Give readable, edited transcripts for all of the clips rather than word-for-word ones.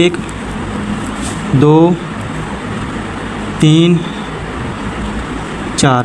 1 2 3 4،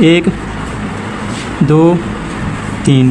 1 2 3،